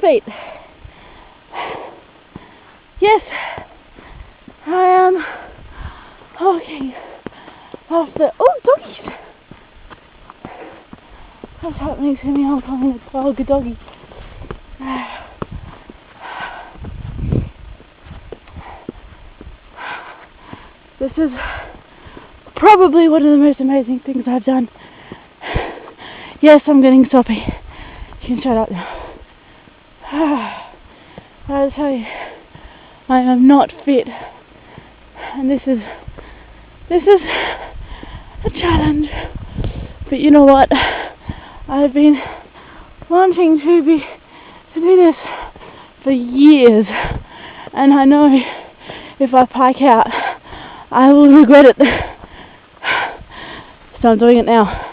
feet. Yes, I am walking off the... Oh, doggies! That's happening to me. I'm calling a dog a doggy. This is probably one of the most amazing things I've done. Yes, I'm getting soppy. You can shut up now. I'll tell you, I am not fit, and this is a challenge. But you know what? I've been wanting to do this for years, and I know if I pike out, I will regret it. So I'm doing it now.